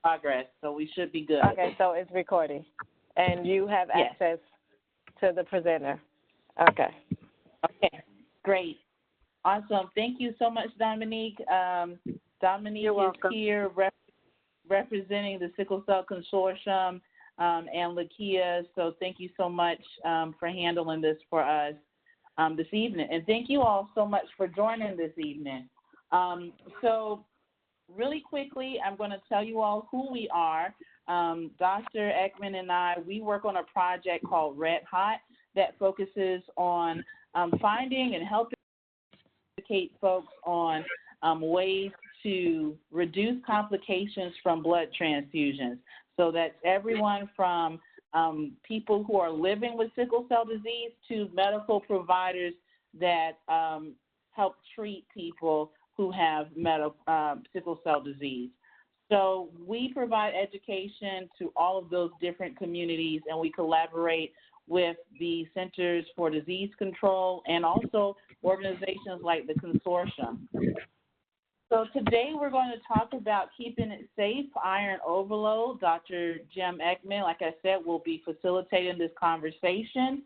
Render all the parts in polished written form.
progress, so we should be good. Okay, so it's recording, and you have access to the presenter. Okay. Okay, great. Awesome. Thank you so much, Dominique. Dominique is here representing the Sickle Cell Consortium and Lakia, so thank you so much for handling this for us this evening. And thank you all so much for joining this evening. So really quickly, I'm going to tell you all who we are. Dr. Eckman and I, we work on a project called REdHHoTT that focuses on finding and helping educate folks on ways to reduce complications from blood transfusions. So that's everyone from people who are living with sickle cell disease to medical providers that help treat people who have sickle cell disease. So we provide education to all of those different communities, and we collaborate with the Centers for Disease Control and also organizations like the Consortium. So today we're going to talk about keeping it safe, iron overload. Dr. Jim Eckman, like I said, will be facilitating this conversation.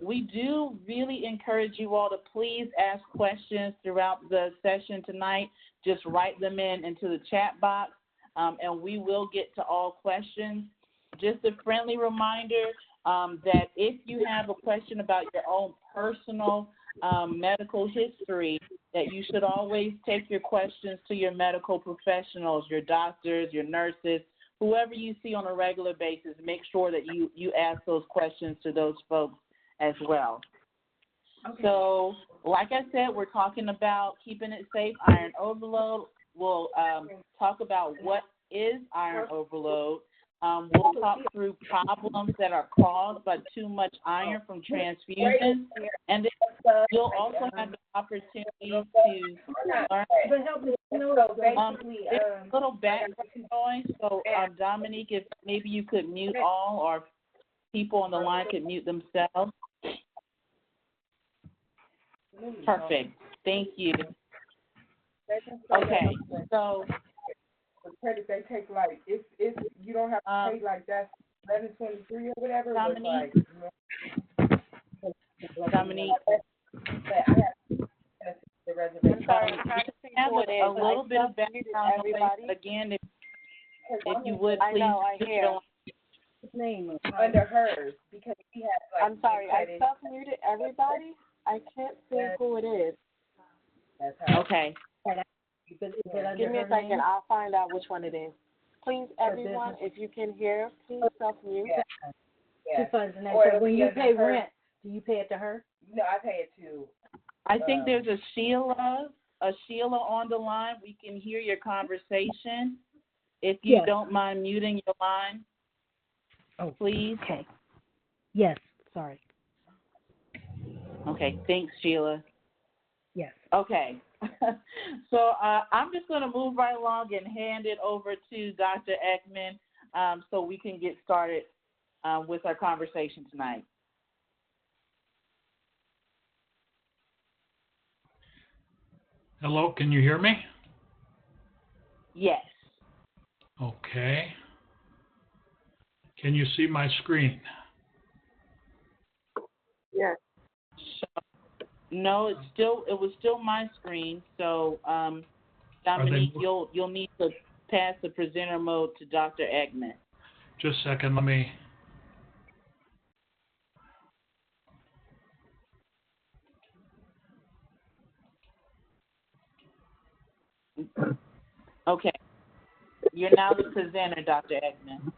We do really encourage you all to please ask questions throughout the session tonight. Just write them into the chat box, and we will get to all questions. Just a friendly reminder that if you have a question about your own personal medical history, that you should always take your questions to your medical professionals, your doctors, your nurses, whoever you see on a regular basis. Make sure that you ask those questions to those folks as well. Okay. So, like I said, we're talking about keeping it safe, iron overload. We'll talk about what is iron overload. We'll talk through problems that are caused by too much iron from transfusions, and then you'll also have the opportunity to learn. There's a little background noise, so Dominique, if maybe you could mute all, or people on the line could mute themselves. Perfect. Thank you. Okay, so credit they take, like if you don't have to pay like that's 11.23 or whatever. Dominique. Dominique. I'm sorry, I'm trying to see who it is. A little bit of background noise. Again, if you would please. I hear. His name under hers because he has like. I'm sorry, I self-muted everybody. I can't see who it is. Okay. Give me a second. I'll find out which one it is. Please, everyone, if you can hear, please self-mute. Yeah. So when you pay rent, do you pay it to her? No, I pay it to. I think there's a Sheila on the line. We can hear your conversation. If you don't mind muting your line, please. Okay. Yes. Sorry. Okay. Thanks, Sheila. Yes. Okay. So I'm just going to move right along and hand it over to Dr. Eckman so we can get started with our conversation tonight. Hello, can you hear me? Yes. Okay. Can you see my screen? Yes. No, it was still my screen. So, Dominique, you'll need to pass the presenter mode to Dr. Eckman. Just a second, let me. Okay. You're now the presenter, Dr. Eckman.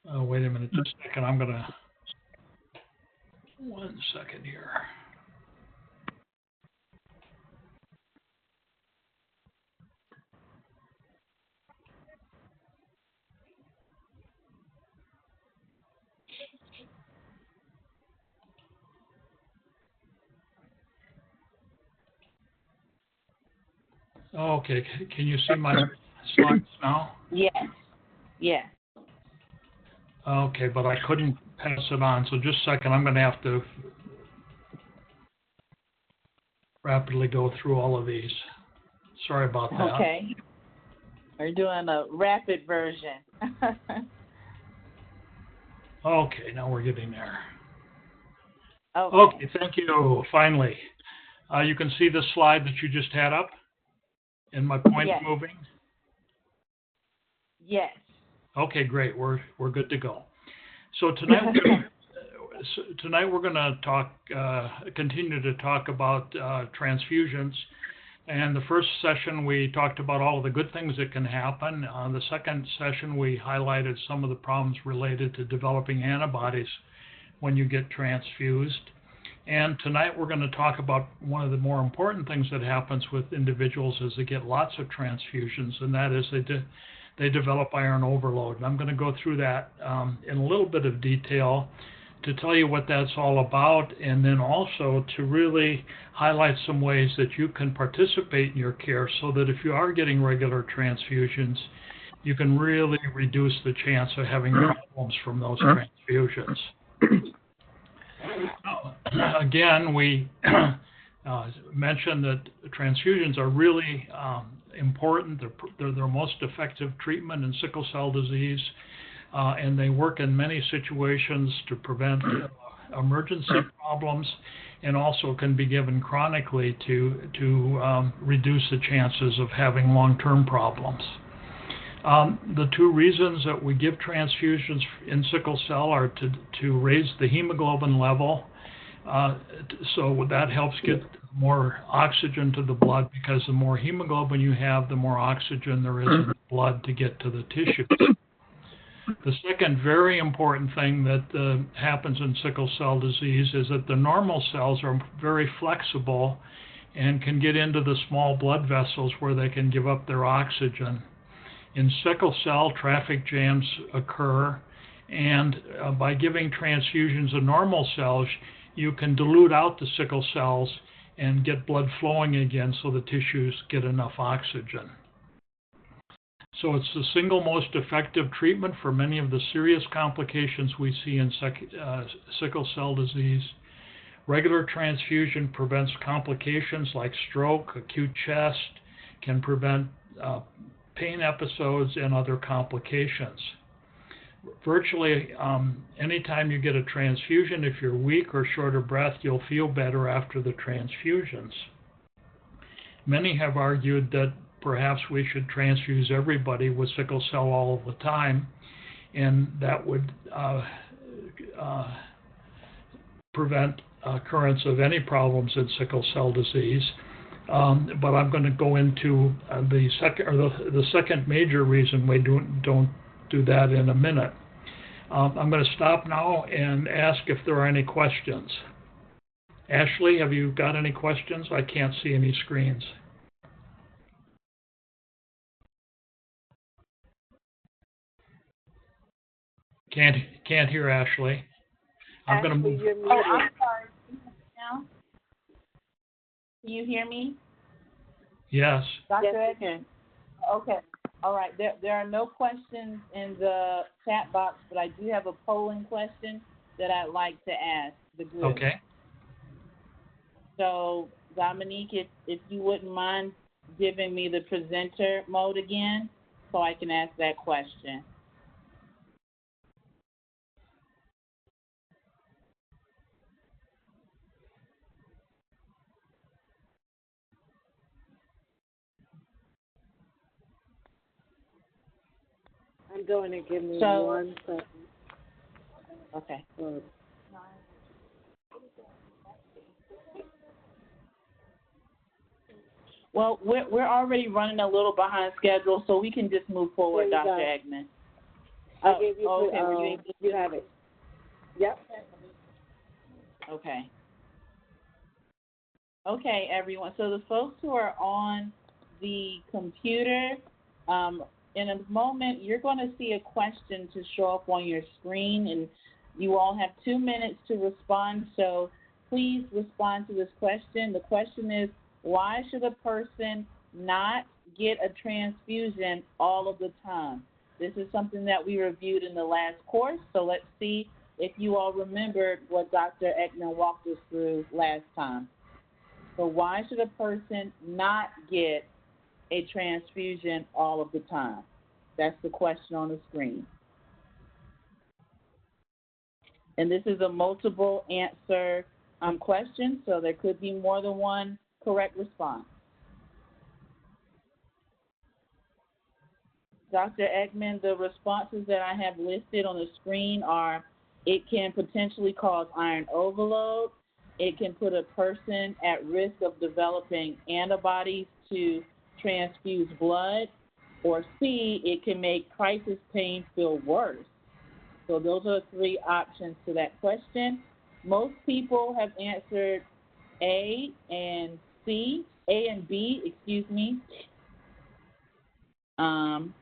Oh, wait a minute, just a second. I'm gonna. 1 second here. Okay, can you see my slides now? Yes. Yes. Okay, but I couldn't pass it on, so just a second. I'm going to have to. rapidly go through all of these. Sorry about that. Okay. We're doing a rapid version. Okay, now we're getting there. Okay. Thank you. Finally. You can see the slide that you just had up and my points Yes. moving? Yes. Okay, great. We're good to go. So tonight we're going to continue to talk about transfusions. And the first session we talked about all of the good things that can happen. The second session we highlighted some of the problems related to developing antibodies when you get transfused. And tonight we're going to talk about one of the more important things that happens with individuals as they get lots of transfusions, and that is they develop iron overload. And I'm going to go through that in a little bit of detail to tell you what that's all about, and then also to really highlight some ways that you can participate in your care so that if you are getting regular transfusions, you can really reduce the chance of having problems from those transfusions. Again, we mentioned that transfusions are really important. They're the most effective treatment in sickle cell disease, and they work in many situations to prevent emergency problems, and also can be given chronically to reduce the chances of having long-term problems. The two reasons that we give transfusions in sickle cell are to raise the hemoglobin level, so that helps get more oxygen to the blood, because the more hemoglobin you have, the more oxygen there is in the blood to get to the tissues. The second very important thing that happens in sickle cell disease is that the normal cells are very flexible and can get into the small blood vessels where they can give up their oxygen. In sickle cell, traffic jams occur, and by giving transfusions of normal cells, you can dilute out the sickle cells and get blood flowing again so the tissues get enough oxygen. So it's the single most effective treatment for many of the serious complications we see in sickle cell disease. Regular transfusion prevents complications like stroke, acute chest, can prevent pain episodes and other complications. Virtually anytime you get a transfusion, if you're weak or short of breath, you'll feel better after the transfusions. Many have argued that perhaps we should transfuse everybody with sickle cell all of the time, and that would prevent occurrence of any problems in sickle cell disease. But I'm going to go into the second major reason we don't do that in a minute. I'm going to stop now and ask if there are any questions. Ashley, have you got any questions? I can't see any screens. Can't hear Ashley. I'm going to move. Oh, I'm sorry. Now? Can you hear me? Yes. Dr. Eckman? Okay. All right. There are no questions in the chat box, but I do have a polling question that I'd like to ask the group. Okay. So, Dominique, if you wouldn't mind giving me the presenter mode again so I can ask that question. I'm doing it. Give me 1 second. Okay. Well, we're already running a little behind schedule, so we can just move forward, Dr. Eckman. I gave you okay. Were you able to you have it. Yep. Okay. Okay, everyone. So the folks who are on the computer, in a moment, you're going to see a question to show up on your screen, and you all have 2 minutes to respond. So please respond to this question. The question is, why should a person not get a transfusion all of the time? This is something that we reviewed in the last course, so let's see if you all remembered what Dr. Eckman walked us through last time. So why should a person not get a transfusion all of the time? That's the question on the screen. And this is a multiple answer question, so there could be more than one correct response. Dr. Eckman, the responses that I have listed on the screen are: it can potentially cause iron overload, it can put a person at risk of developing antibodies to transfuse blood, or C, it can make crisis pain feel worse. So those are 3 options to that question. Most people have answered A and B, excuse me. And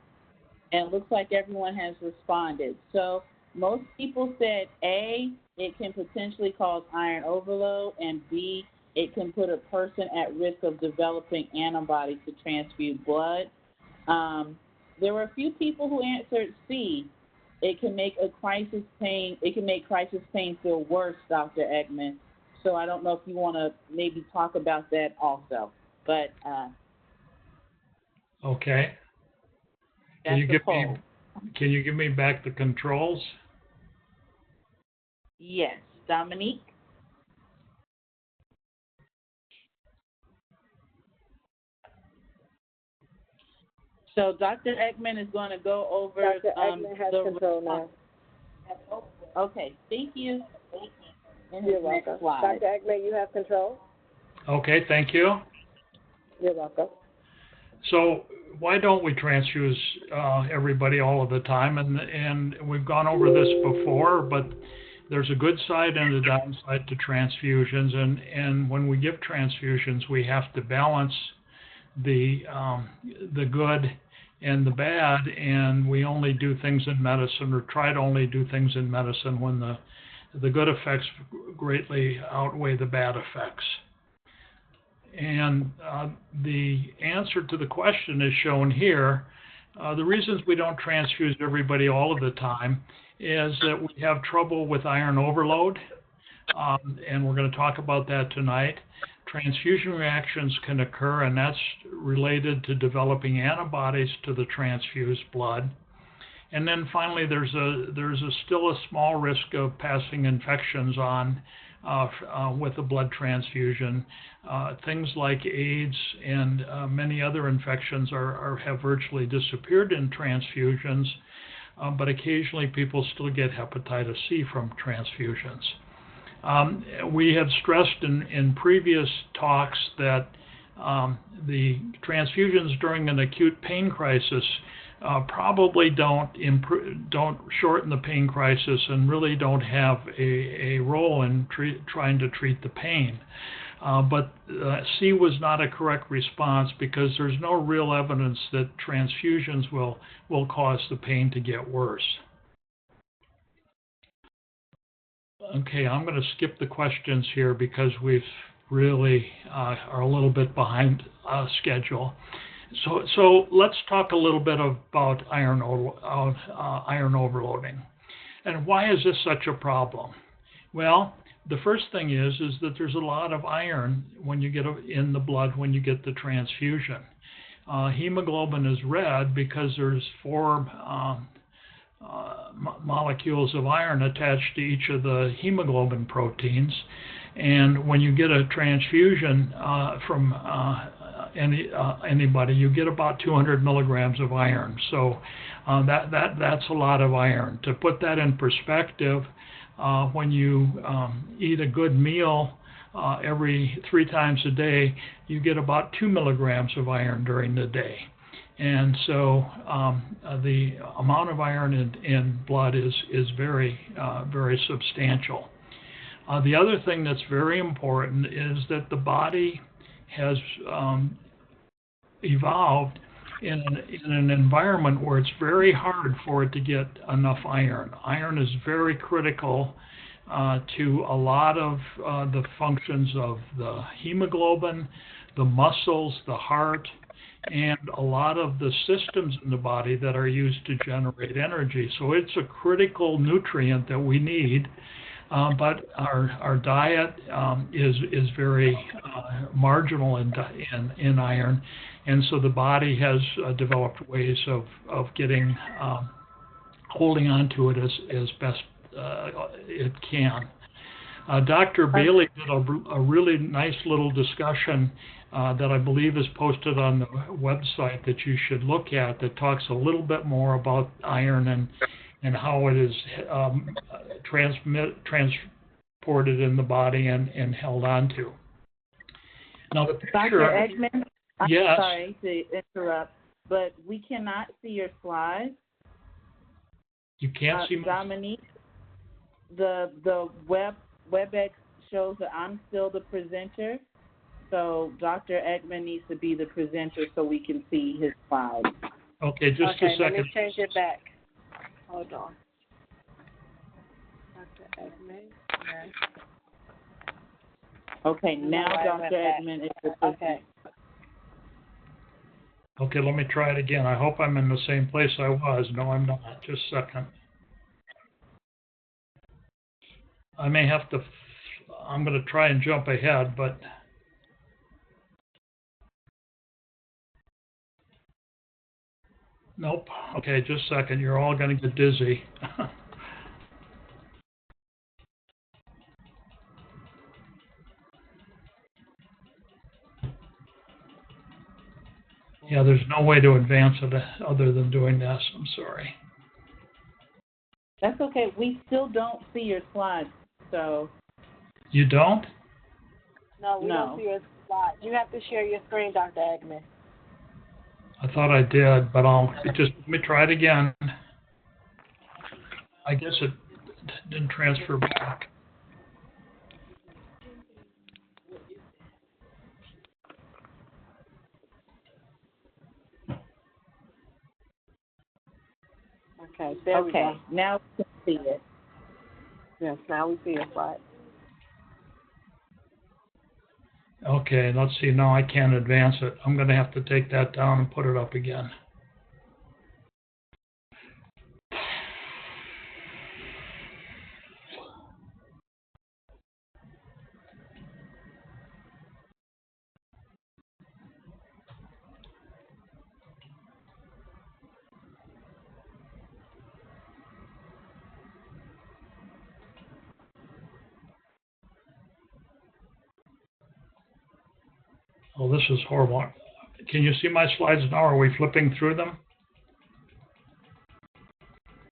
it looks like everyone has responded. So most people said A, it can potentially cause iron overload, and B, it can put a person at risk of developing antibodies to transfuse blood. There were a few people who answered C, it can make crisis pain feel worse, Dr. Eckman. So I don't know if you want to maybe talk about that also. But okay. Can you give me back the controls? Yes, Dominique. So Dr. Eckman is going to go over Dr. Eckman has control now. Okay, thank you. You're welcome. Dr. Eckman, you have control. Okay, thank you. You're welcome. So why don't we transfuse everybody all of the time? And we've gone over this before, but there's a good side and a downside to transfusions. And when we give transfusions, we have to balance the good and the bad, and we only do things in medicine, or try to only do things in medicine when the good effects greatly outweigh the bad effects. And the answer to the question is shown here. The reasons we don't transfuse everybody all of the time is that we have trouble with iron overload, and we're going to talk about that tonight. Transfusion reactions can occur, and that's related to developing antibodies to the transfused blood. And then finally, there's still a small risk of passing infections on with a blood transfusion. Things like AIDS and many other infections have virtually disappeared in transfusions, but occasionally people still get hepatitis C from transfusions. We have stressed in previous talks that the transfusions during an acute pain crisis probably don't shorten the pain crisis and really don't have a role in trying to treat the pain. But C was not a correct response because there's no real evidence that transfusions will cause the pain to get worse. Okay, I'm going to skip the questions here because we've really are a little bit behind schedule. So let's talk a little bit about iron overloading. And why is this such a problem? Well, the first thing is that there's a lot of iron when you get in the blood when you get the transfusion. Hemoglobin is red because there's 4 molecules of iron attached to each of the hemoglobin proteins, and when you get a transfusion from anybody, you get about 200 milligrams of iron. So that's a lot of iron. To put that in perspective, when you eat a good meal every 3 times a day, you get about 2 milligrams of iron during the day. And so the amount of iron in blood is very, very substantial. The other thing that's very important is that the body has evolved in an environment where it's very hard for it to get enough iron. Iron is very critical to a lot of the functions of the hemoglobin, the muscles, the heart, and a lot of the systems in the body that are used to generate energy. So it's a critical nutrient that we need but our diet is very marginal in iron, and so the body has developed ways of getting holding on to it as best it can. Dr. Bailey did a really nice little discussion that I believe is posted on the website that you should look at, that talks a little bit more about iron and how it is transported in the body and held onto. Now the picture, Dr. Eckman, I'm yes. sorry to interrupt, but we cannot see your slides. You can't see Dominique, the WebEx shows that I'm still the presenter, so Dr. Eckman needs to be the presenter so we can see his slides. Okay, just a second. Let me change it back. Hold on. Dr. Eckman. Okay. Okay, now Dr. Eckman is the presenter. Okay, let me try it again. I hope I'm in the same place I was. No, I'm not. Just a second. I may have to, I'm going to try and jump ahead, but nope. Okay, just a second. You're all going to get dizzy. Yeah, there's no way to advance it other than doing this. I'm sorry. That's okay. We still don't see your slides, so. You don't? No, we don't see your slide. You have to share your screen, Dr. Eckman. I thought I did, but let me try it again. I guess it didn't transfer back. Okay, there we go. Now we can see it. Yes, now we see your slide. Okay, let's see. Now I can't advance it. I'm going to have to take that down and put it up again. Oh, this is horrible. Can you see my slides now? Are we flipping through them?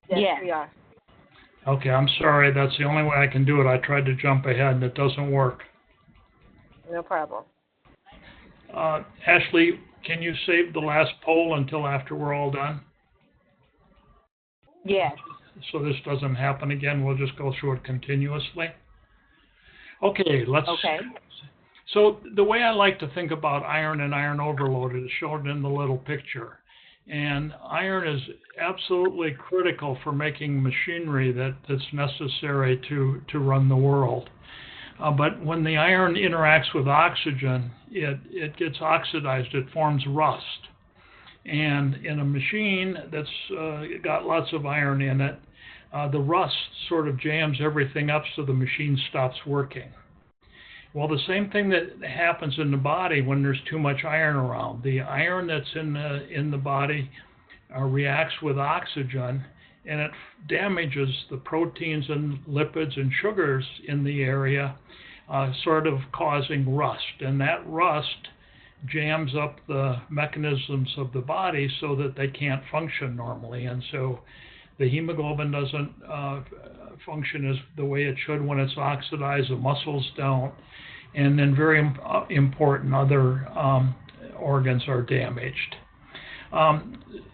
Yes, we are. Okay, I'm sorry. That's the only way I can do it. I tried to jump ahead and it doesn't work. No problem. Ashley, can you save the last poll until after we're all done? Yes. So this doesn't happen again. We'll just go through it continuously. Okay, let's. Okay. So the way I like to think about iron and iron overload is shown in the little picture. And iron is absolutely critical for making machinery that's necessary to run the world. But when the iron interacts with oxygen, it gets oxidized, it forms rust. And in a machine that's got lots of iron in it, the rust sort of jams everything up so the machine stops working. Well, the same thing that happens in the body when there's too much iron around. The iron that's in the body reacts with oxygen, and it damages the proteins and lipids and sugars in the area, sort of causing rust. And that rust jams up the mechanisms of the body so that they can't function normally. And so the hemoglobin doesn't function as the way it should when it's oxidized. The muscles don't. And then very important, other organs are damaged.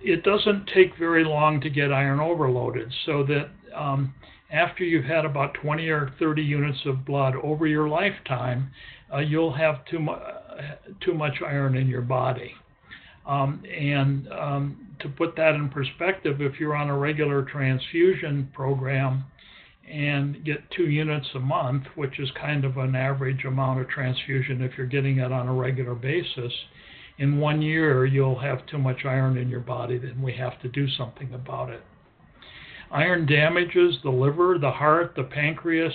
It doesn't take very long to get iron overloaded, so that after you've had about 20 or 30 units of blood over your lifetime, you'll have too much iron in your body. To put that in perspective, if you're on a regular transfusion program and get 2 units a month, which is kind of an average amount of transfusion if you're getting it on a regular basis, in 1 year you'll have too much iron in your body, then we have to do something about it. Iron damages the liver, the heart, the pancreas,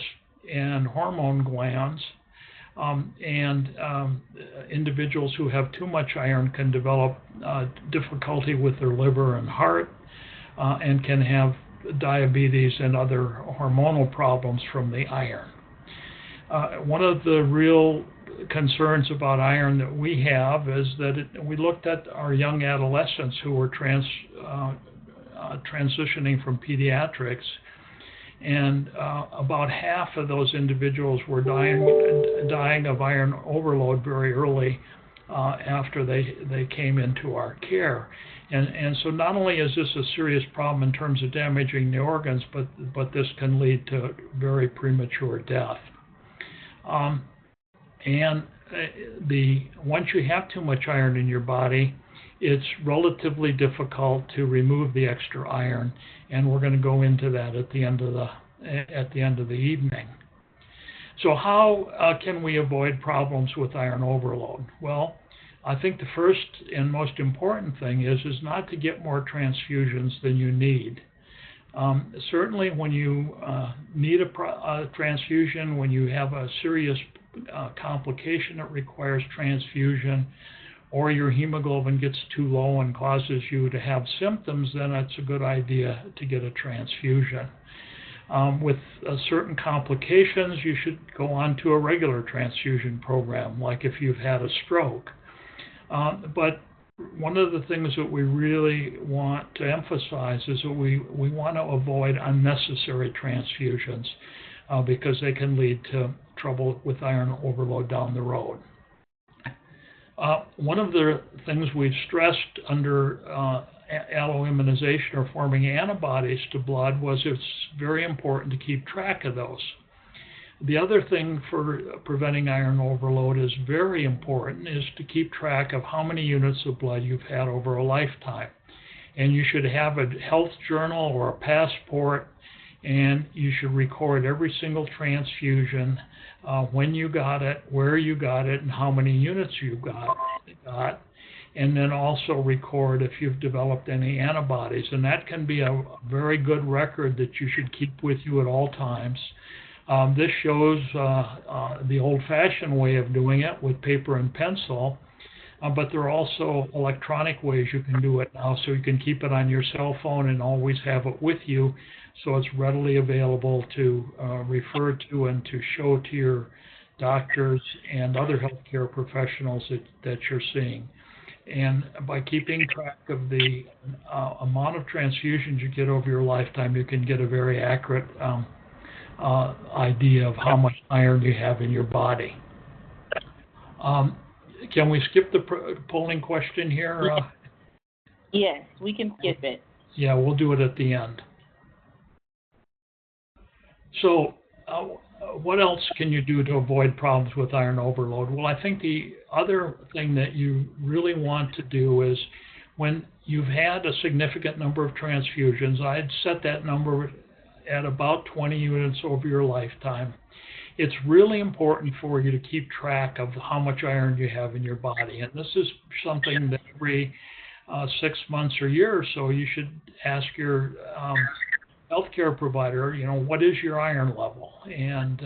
and hormone glands. Individuals who have too much iron can develop difficulty with their liver and heart, and can have diabetes and other hormonal problems from the iron. One of the real concerns about iron that we have is that we looked at our young adolescents who were transitioning from pediatrics, and about half of those individuals were dying of iron overload very early after they came into our care. And so not only is this a serious problem in terms of damaging the organs, but this can lead to very premature death. Once you have too much iron in your body, it's relatively difficult to remove the extra iron, and we're going to go into that at the end of the evening. So how can we avoid problems with iron overload? Well, I think the first and most important thing is not to get more transfusions than you need. Certainly when you need a transfusion, when you have a serious complication that requires transfusion, or your hemoglobin gets too low and causes you to have symptoms, then it's a good idea to get a transfusion. With certain complications, you should go on to a regular transfusion program, like if you've had a stroke. But one of the things that we really want to emphasize is that we want to avoid unnecessary transfusions because they can lead to trouble with iron overload down the road. One of the things we've stressed under alloimmunization or forming antibodies to blood was it's very important to keep track of those. The other thing for preventing iron overload is very important is to keep track of how many units of blood you've had over a lifetime. And you should have a health journal or a passport, and you should record every single transfusion, when you got it, where you got it, and how many units you got, and then also record if you've developed any antibodies. And that can be a very good record that you should keep with you at all times. This shows the old-fashioned way of doing it with paper and pencil, but there are also electronic ways you can do it now, so you can keep it on your cell phone and always have it with you, so it's readily available to refer to and to show to your doctors and other healthcare professionals that you're seeing. And by keeping track of the amount of transfusions you get over your lifetime, you can get a very accurate idea of how much iron you have in your body. Can we skip the polling question here? Yes, we can skip it. Yeah, we'll do it at the end. So what else can you do to avoid problems with iron overload? Well, I think the other thing that you really want to do is when you've had a significant number of transfusions, I'd set that number at about 20 units over your lifetime. It's really important for you to keep track of how much iron you have in your body. And this is something that every 6 months or year or so, you should ask your healthcare provider, what is your iron level, and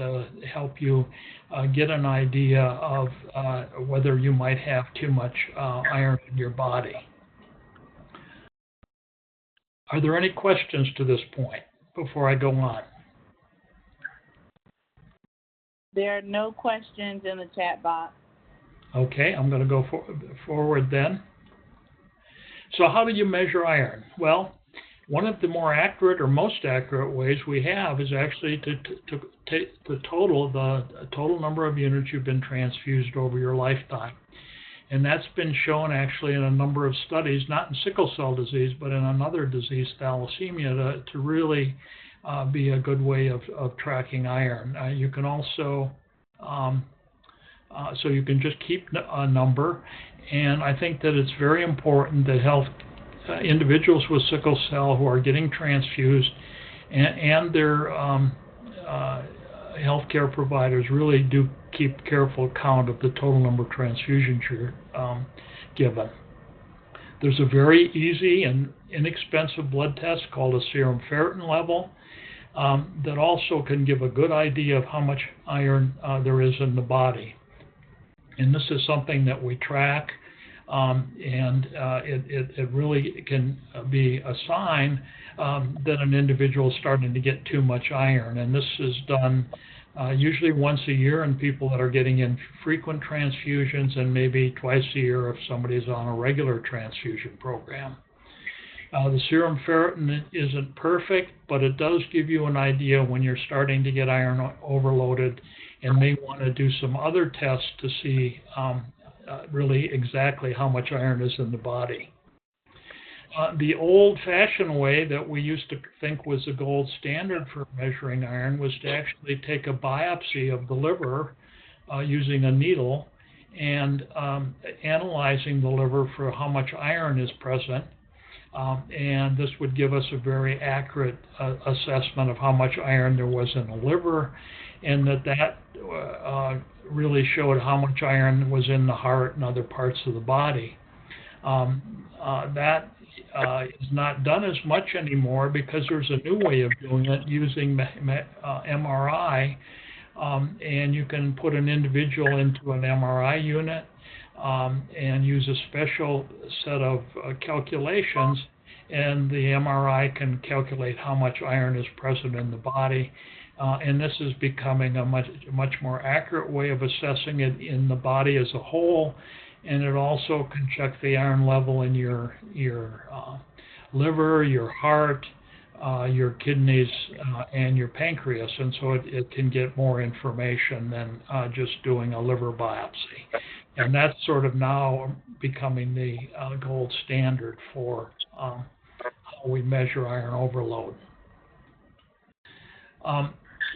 help you get an idea of whether you might have too much iron in your body. Are there any questions to this point before I go on? There are no questions in the chat box. Okay, I'm going to go forward then. So how do you measure iron? Well, one of the more accurate or most accurate ways we have is actually to total the total number of units you've been transfused over your lifetime. And that's been shown actually in a number of studies, not in sickle cell disease, but in another disease, thalassemia, to really be a good way of tracking iron. You can also, so you can just keep a number. And I think that it's very important that individuals with sickle cell who are getting transfused and their healthcare providers really do keep careful count of the total number of transfusions you're given. There's a very easy and inexpensive blood test called a serum ferritin level. that also can give a good idea of how much iron there is in the body. And this is something that we track, and it really can be a sign that an individual is starting to get too much iron. And this is done usually once a year in people that are getting in frequent transfusions, and maybe twice a year if somebody's on a regular transfusion program. The serum ferritin isn't perfect, but it does give you an idea when you're starting to get iron overloaded, and may want to do some other tests to see really exactly how much iron is in the body. The old-fashioned way that we used to think was the gold standard for measuring iron was to actually take a biopsy of the liver using a needle and analyzing the liver for how much iron is present. And this would give us a very accurate assessment of how much iron there was in the liver, and that really showed how much iron was in the heart and other parts of the body. That is not done as much anymore because there's a new way of doing it using MRI, and you can put an individual into an MRI unit and use a special set of calculations, and the MRI can calculate how much iron is present in the body. And this is becoming a much more accurate way of assessing it in the body as a whole, and it also can check the iron level in your liver, your heart, your kidneys, and your pancreas, and so it can get more information than just doing a liver biopsy. And that's sort of now becoming the gold standard for how we measure iron overload.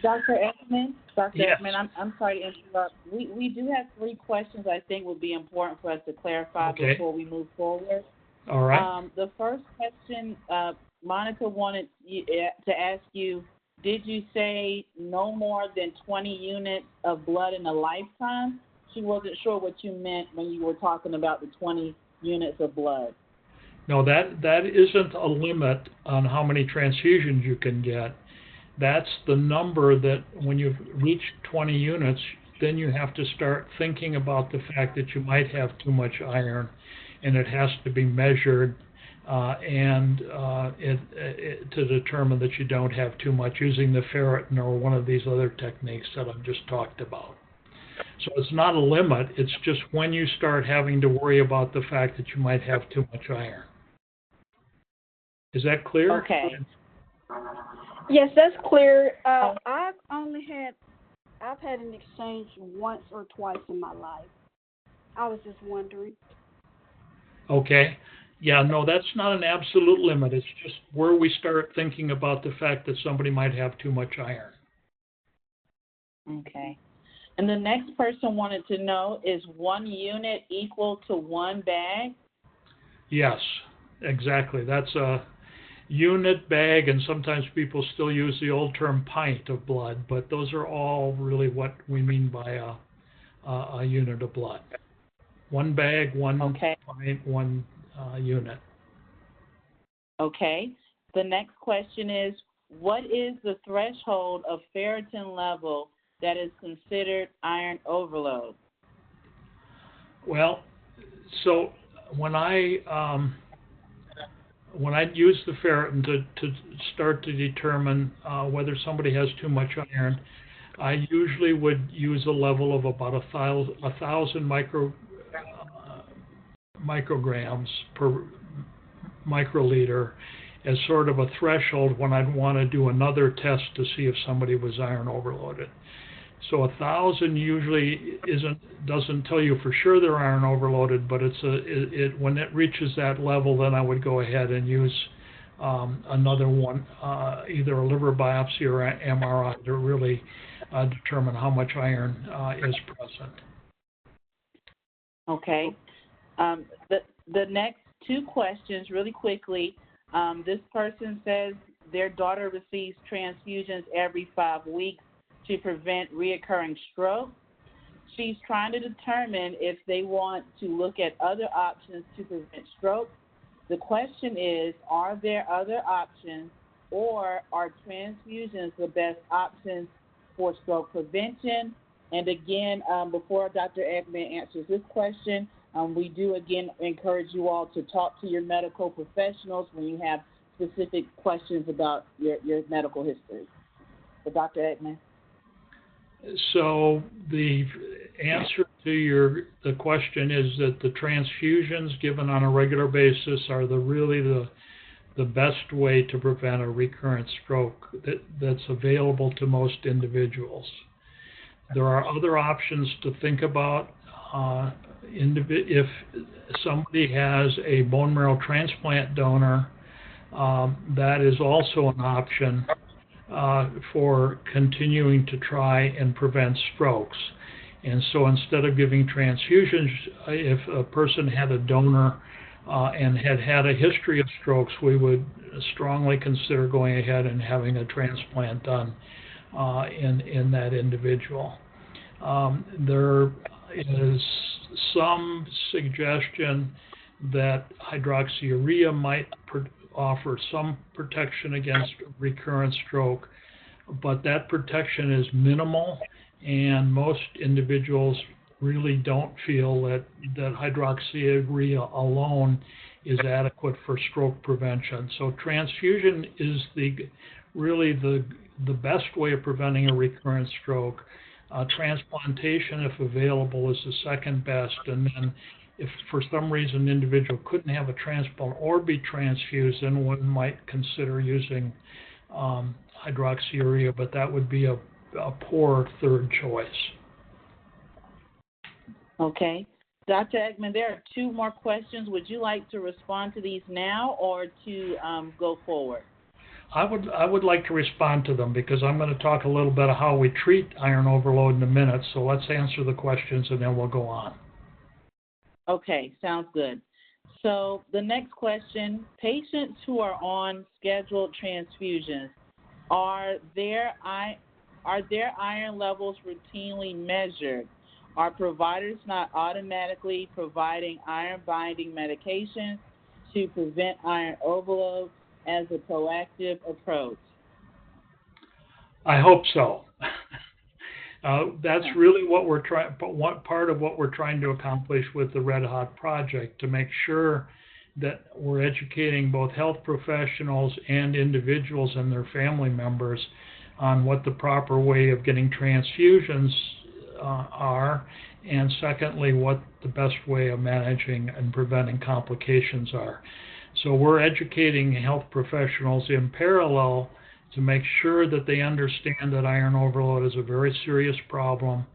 Dr. Eckman, Yes. Eckman, I'm sorry to interrupt. We do have 3 questions I think would be important for us to clarify before we move forward. All right. The first question, Monica wanted to ask you, did you say no more than 20 units of blood in a lifetime? She wasn't sure what you meant when you were talking about the 20 units of blood. No, that isn't a limit on how many transfusions you can get. That's the number that when you've reached 20 units, then you have to start thinking about the fact that you might have too much iron, and it has to be measured to determine that you don't have too much using the ferritin or one of these other techniques that I've just talked about. So it's not a limit, it's just when you start having to worry about the fact that you might have too much iron. Is that clear? Okay. Yes, that's clear. I've had an exchange once or twice in my life. I was just wondering. Okay. Yeah, no, that's not an absolute limit. It's just where we start thinking about the fact that somebody might have too much iron. Okay. And the next person wanted to know, is 1 unit equal to 1 bag? Yes, exactly. That's a unit, bag, and sometimes people still use the old term pint of blood, but those are all really what we mean by a unit of blood. 1 bag, 1 pint, 1 unit. Okay. The next question is, what is the threshold of ferritin level that is considered iron overload? Well, so when I use the ferritin to start to determine whether somebody has too much iron, I usually would use a level of about 1,000 micrograms per microliter as sort of a threshold when I'd want to do another test to see if somebody was iron overloaded. So 1,000 usually doesn't tell you for sure they're iron overloaded, but when it reaches that level, then I would go ahead and use another one, either a liver biopsy or an MRI to really determine how much iron is present. Okay. The next 2 questions, really quickly. This person says their daughter receives transfusions every 5 weeks to prevent reoccurring stroke. She's trying to determine if they want to look at other options to prevent stroke. The question is, are there other options or are transfusions the best options for stroke prevention? And again, before Dr. Eckman answers this question, we do again encourage you all to talk to your medical professionals when you have specific questions about your medical history. So Dr. Eckman. So the answer to the question is that the transfusions given on a regular basis are really the best way to prevent a recurrent stroke that's available to most individuals. There are other options to think about. If somebody has a bone marrow transplant donor, that is also an option for continuing to try and prevent strokes. And so instead of giving transfusions, if a person had a donor and had a history of strokes, we would strongly consider going ahead and having a transplant done in that individual. There is some suggestion that hydroxyurea might offer some protection against recurrent stroke, but that protection is minimal, and most individuals really don't feel that hydroxyurea alone is adequate for stroke prevention. So transfusion is really the best way of preventing a recurrent stroke. Transplantation, if available, is the second best, and then if for some reason an individual couldn't have a transplant or be transfused, then one might consider using hydroxyurea, but that would be a poor third choice. Okay. Dr. Eckman, there are two more questions. Would you like to respond to these now or to go forward? I would like to respond to them because I'm going to talk a little bit of how we treat iron overload in a minute, so let's answer the questions and then we'll go on. Okay, sounds good. So the next question, patients who are on scheduled transfusions, are their iron levels routinely measured? Are providers not automatically providing iron-binding medications to prevent iron overload as a proactive approach? I hope so. That's really what we're part of what we're trying to accomplish with the REdHHoTT Project, to make sure that we're educating both health professionals and individuals and their family members on what the proper way of getting transfusions are, and secondly, what the best way of managing and preventing complications are. So we're educating health professionals in parallel to make sure that they understand that iron overload is a very serious problem.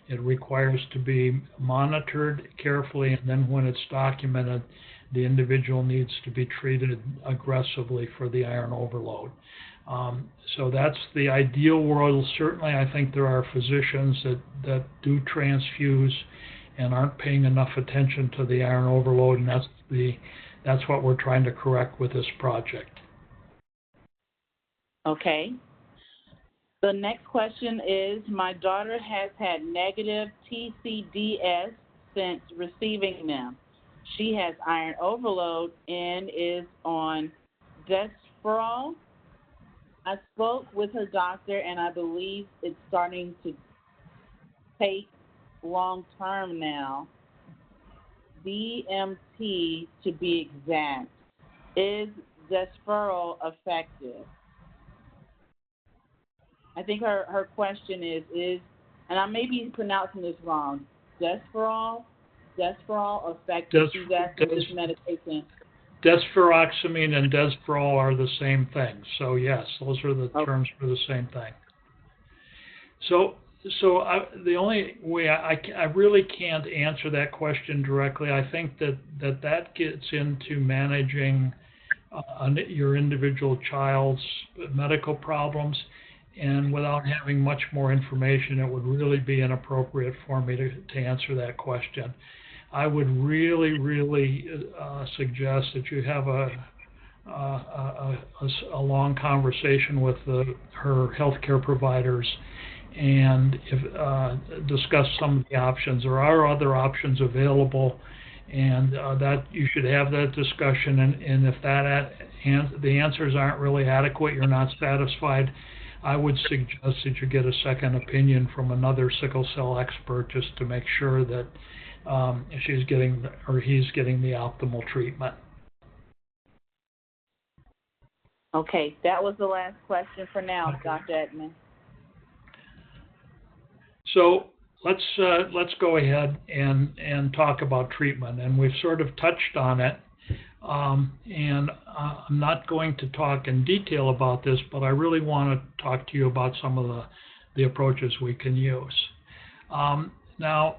It requires to be monitored carefully, and then when it's documented, the individual needs to be treated aggressively for the iron overload. So that's the ideal world. Certainly, I think there are physicians that do transfuse and aren't paying enough attention to the iron overload, and that's what we're trying to correct with this project. Okay. The next question is, my daughter has had negative TCDS since receiving them. She has iron overload and is on Desferal. I spoke with her doctor, and I believe it's starting to take long-term now. DMT to be exact. Is Desferal effective? I think her question is, and I may be pronouncing this wrong, Desferal effective to this medication? Desferoxamine and Desferal are the same thing. So yes, those are the terms for the same thing. So the only way I really can't answer that question directly. I think that gets into managing your individual child's medical problems, and without having much more information, it would really be inappropriate for me to answer that question. I would really suggest that you have a long conversation with her healthcare providers and discuss some of the options. There are other options available, And that you should have that discussion, and if the answers aren't really adequate, you're not satisfied, I would suggest that you get a second opinion from another sickle cell expert just to make sure that she's getting or he's getting the optimal treatment. Okay, that was the last question for now, Dr. Eckman. So let's go ahead and talk about treatment, and we've sort of touched on it. And I'm not going to talk in detail about this, but I really want to talk to you about some of the approaches we can use. Now,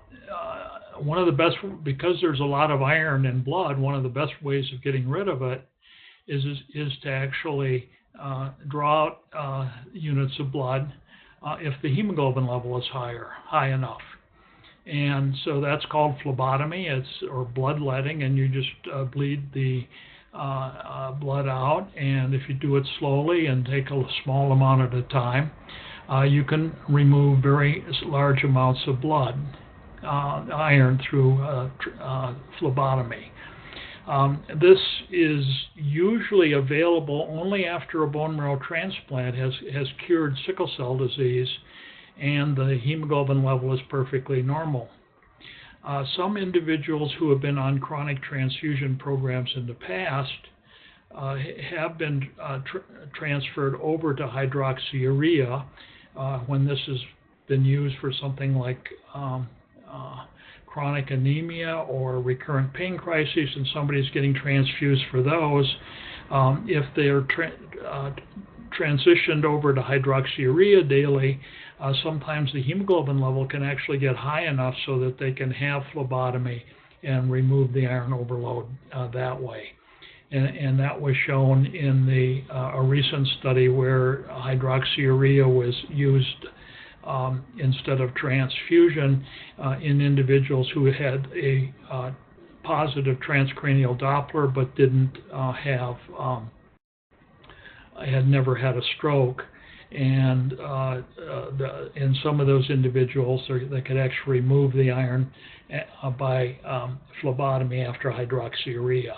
one of the best, because there's a lot of iron in blood, one of the best ways of getting rid of it is to actually draw out units of blood if the hemoglobin level is high enough. And so that's called phlebotomy, or bloodletting, and you just bleed the blood out. And if you do it slowly and take a small amount at a time, you can remove very large amounts of blood, iron, through phlebotomy. This is usually available only after a bone marrow transplant has cured sickle cell disease and the hemoglobin level is perfectly normal. Some individuals who have been on chronic transfusion programs in the past have been transferred over to hydroxyurea when this has been used for something like chronic anemia or recurrent pain crises, and somebody's getting transfused for those. If they're transitioned over to hydroxyurea daily, sometimes the hemoglobin level can actually get high enough so that they can have phlebotomy and remove the iron overload that way. And that was shown in a recent study where hydroxyurea was used instead of transfusion in individuals who had a positive transcranial Doppler but didn't had never had a stroke. And in some of those individuals, they could actually remove the iron by phlebotomy after hydroxyurea.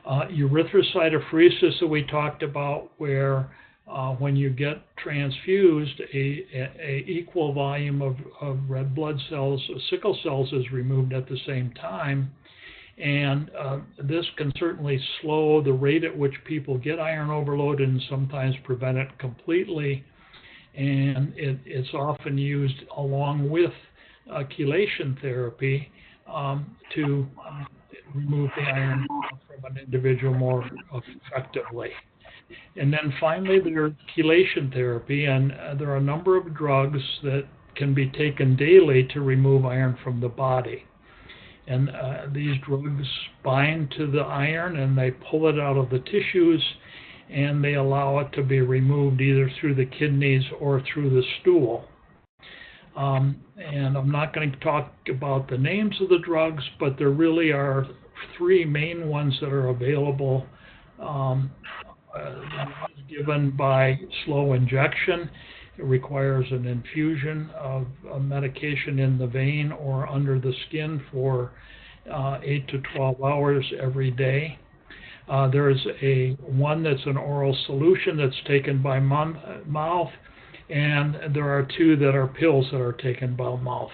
Erythrocytophoresis that we talked about, where when you get transfused, a equal volume of red blood cells, sickle cells, is removed at the same time. And this can certainly slow the rate at which people get iron overload and sometimes prevent it completely. And it's often used along with chelation therapy to remove the iron from an individual more effectively. And then finally, there's chelation therapy, and there are a number of drugs that can be taken daily to remove iron from the body. And these drugs bind to the iron and they pull it out of the tissues, and they allow it to be removed either through the kidneys or through the stool. And I'm not going to talk about the names of the drugs, but there really are three main ones that are available. One is given by slow injection. It requires an infusion of a medication in the vein or under the skin for 8 to 12 hours every day. There's one that's an oral solution that's taken by mouth, and there are two that are pills that are taken by mouth.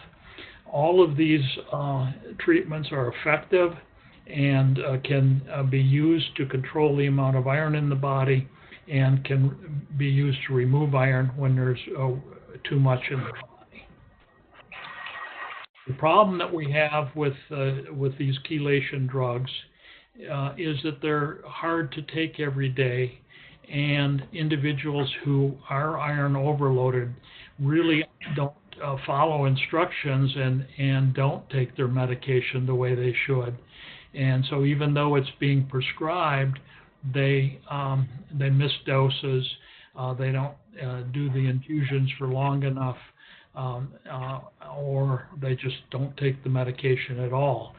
All of these treatments are effective and can be used to control the amount of iron in the body, and can be used to remove iron when there's too much in the body. The problem that we have with these chelation drugs is that they're hard to take every day, and individuals who are iron overloaded really don't follow instructions and don't take their medication the way they should. And so even though it's being prescribed, they miss doses, they don't do the infusions for long enough, or they just don't take the medication at all.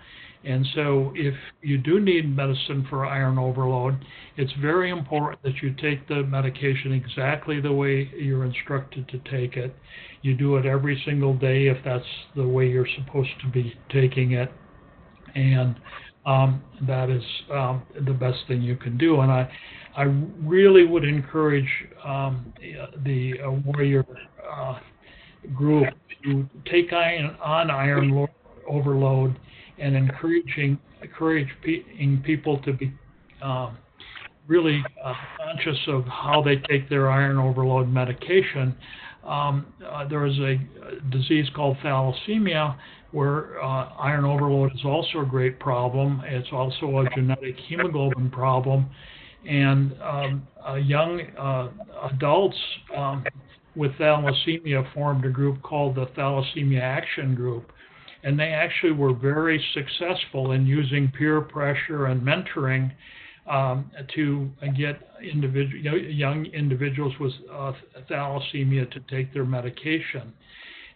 And so if you do need medicine for iron overload, it's very important that you take the medication exactly the way you're instructed to take it. You do it every single day if that's the way you're supposed to be taking it. And that is the best thing you can do. And I really would encourage the warrior group to take on iron overload and encouraging people to be really conscious of how they take their iron overload medication. There is a disease called thalassemia where iron overload is also a great problem. It's also a genetic hemoglobin problem. And young adults with thalassemia formed a group called the Thalassemia Action Group. And they actually were very successful in using peer pressure and mentoring to get young individuals with thalassemia to take their medication.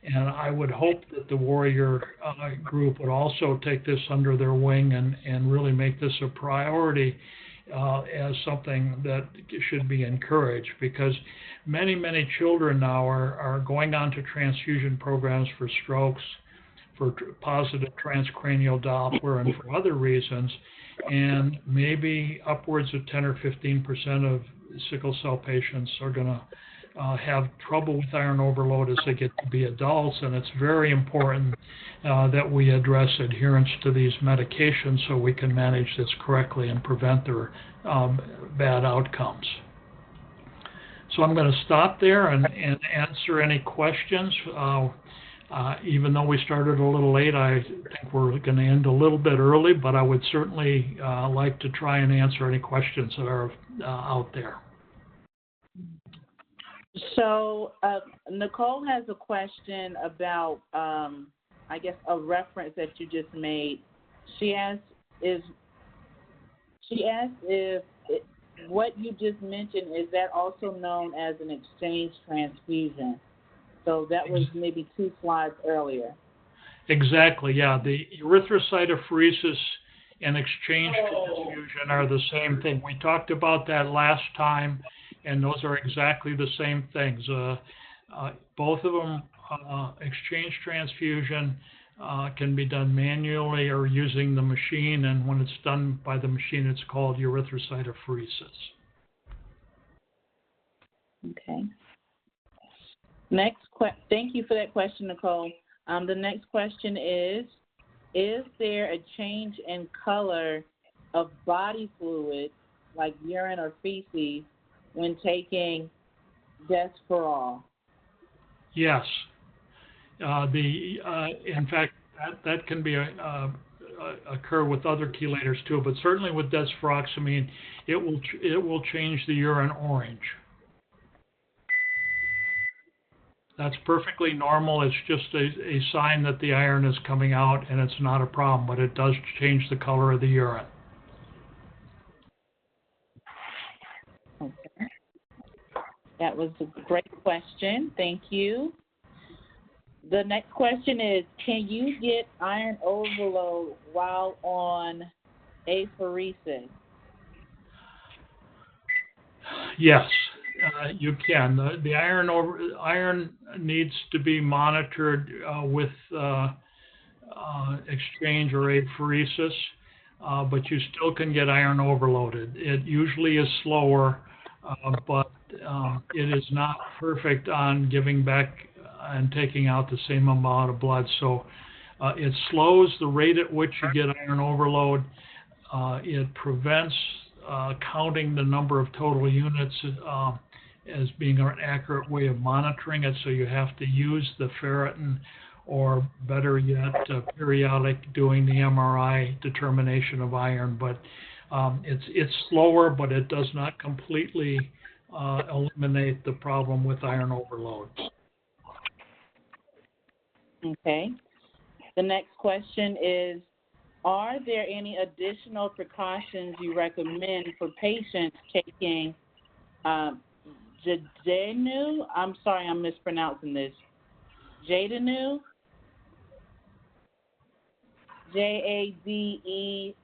And I would hope that the warrior group would also take this under their wing and really make this a priority as something that should be encouraged, because many children now are going on to transfusion programs for strokes, for positive transcranial Doppler, and for other reasons. And maybe upwards of 10 or 15% of sickle cell patients are going to have trouble with iron overload as they get to be adults. And it's very important that we address adherence to these medications so we can manage this correctly and prevent their bad outcomes. So I'm going to stop there and answer any questions. Even though we started a little late, I think we're going to end a little bit early, but I would certainly like to try and answer any questions that are out there. So Nicole has a question about, I guess, a reference that you just made. She asked if what you just mentioned, is that also known as an exchange transfusion? So that was maybe 2 slides earlier. Exactly, yeah. The erythrocytophoresis and exchange transfusion are the same thing. We talked about that last time, and those are exactly the same things. Both of them, exchange transfusion can be done manually or using the machine, and when it's done by the machine, it's called erythrocytophoresis. Okay. Thank you for that question, Nicole. The next question is there a change in color of body fluid, like urine or feces, when taking Desferal? Yes. In fact, that can be occur with other chelators too, but certainly with desferoxamine, it will change the urine orange. That's perfectly normal. It's just a sign that the iron is coming out, and it's not a problem, but it does change the color of the urine. Okay. That was a great question. Thank you. The next question is, can you get iron overload while on apheresis? Yes. You can. The iron needs to be monitored with exchange or apheresis, but you still can get iron overloaded. It usually is slower, but it is not perfect on giving back and taking out the same amount of blood. So it slows the rate at which you get iron overload. It prevents counting the number of total units as being an accurate way of monitoring it, so you have to use the ferritin, or better yet, periodic doing the MRI determination of iron. But it's slower, but it does not completely eliminate the problem with iron overload. Okay. The next question is, are there any additional precautions you recommend for patients taking Jadenu? I'm sorry, I'm mispronouncing this. Jadenu? Jademu?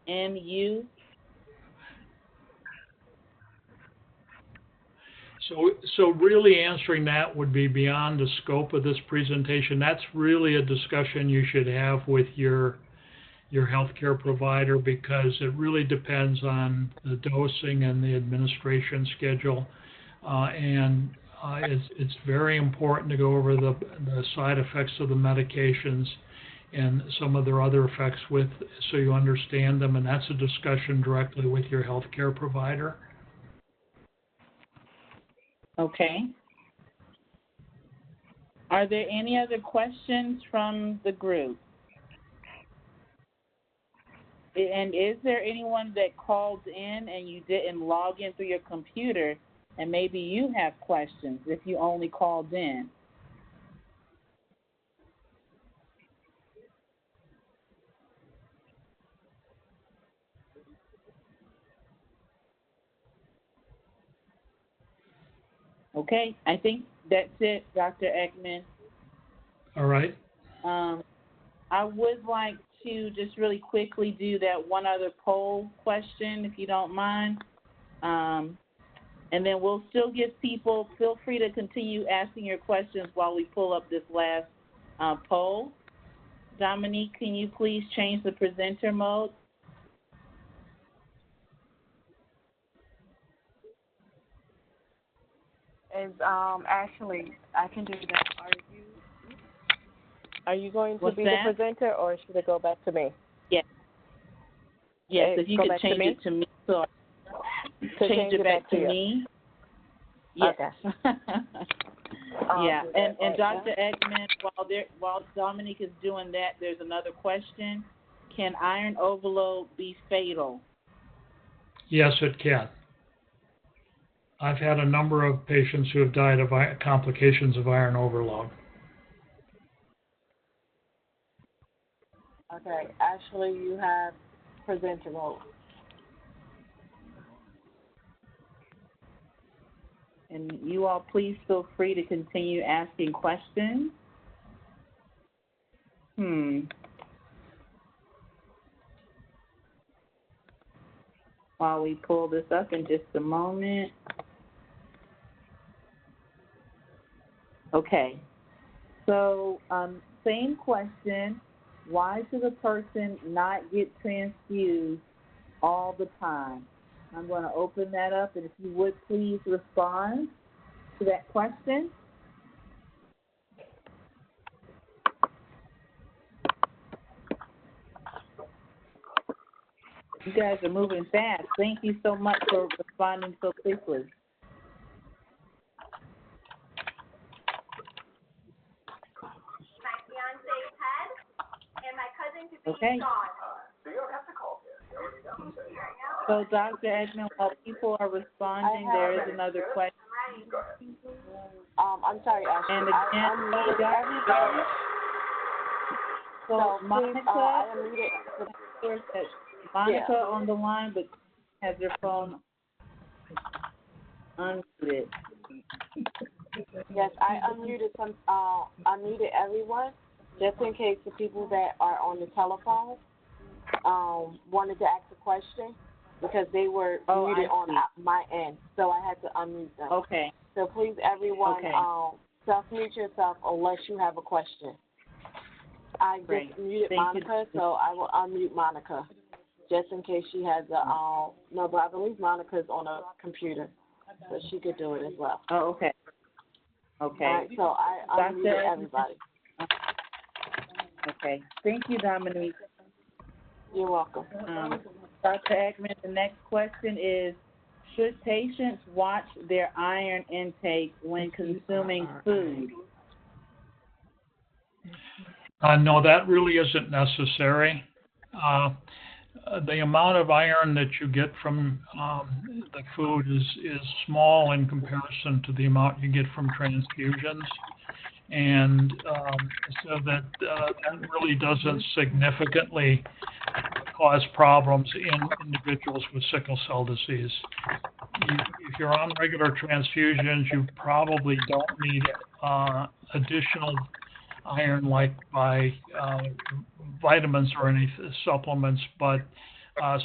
So really answering that would be beyond the scope of this presentation. That's really a discussion you should have with your your healthcare provider, because it really depends on the dosing and the administration schedule. It's very important to go over the side effects of the medications and some of their other effects so you understand them, and that's a discussion directly with your healthcare provider. Okay. Are there any other questions from the group? And is there anyone that called in and you didn't log in through your computer, and maybe you have questions if you only called in? Okay, I think that's it, Dr. Eckman. All right. I would like to just really quickly do that one other poll question, if you don't mind. And then we'll still give people, feel free to continue asking your questions while we pull up this last poll. Dominique, can you please change the presenter mode? Ashley, I can do that. Are you going to be that? the presenter, or should it go back to me? Yes. Yes, if you could change it to me, so change it back to me. Yes. Okay. Yeah, and Dr. Eckman, while Dominique is doing that, there's another question. Can iron overload be fatal? Yes, it can. I've had a number of patients who have died of complications of iron overload. Okay, Ashley, you have presenter mode. And you all please feel free to continue asking questions. While we pull this up in just a moment. Okay, so same question. Why should a person not get transfused all the time? I'm going to open that up, and if you would please respond to that question. You guys are moving fast. Thank you so much for responding so quickly. Okay. So, Dr. Eckman, while people are responding, there is another question. I'm sorry, Ashley. And again, so Monica, Monica on the line, but has her phone unmuted. Yes, I unmuted everyone, just in case the people that are on the telephone wanted to ask a question, because they were muted on my end, so I had to unmute them. Okay. So please, everyone, self-mute yourself unless you have a question. I just muted Monica, so I will unmute Monica, just in case she has no, but I believe Monica's on a computer, so she could do it as well. Oh, okay. Okay. All right, so I unmuted everybody. Okay. Thank you, Dominique. You're welcome. Dr. Eckman, the next question is, should patients watch their iron intake when consuming food? No, that really isn't necessary. The amount of iron that you get from the food is small in comparison to the amount you get from transfusions. And so that really doesn't significantly cause problems in individuals with sickle cell disease. If you're on regular transfusions, you probably don't need additional iron like by vitamins or any supplements, but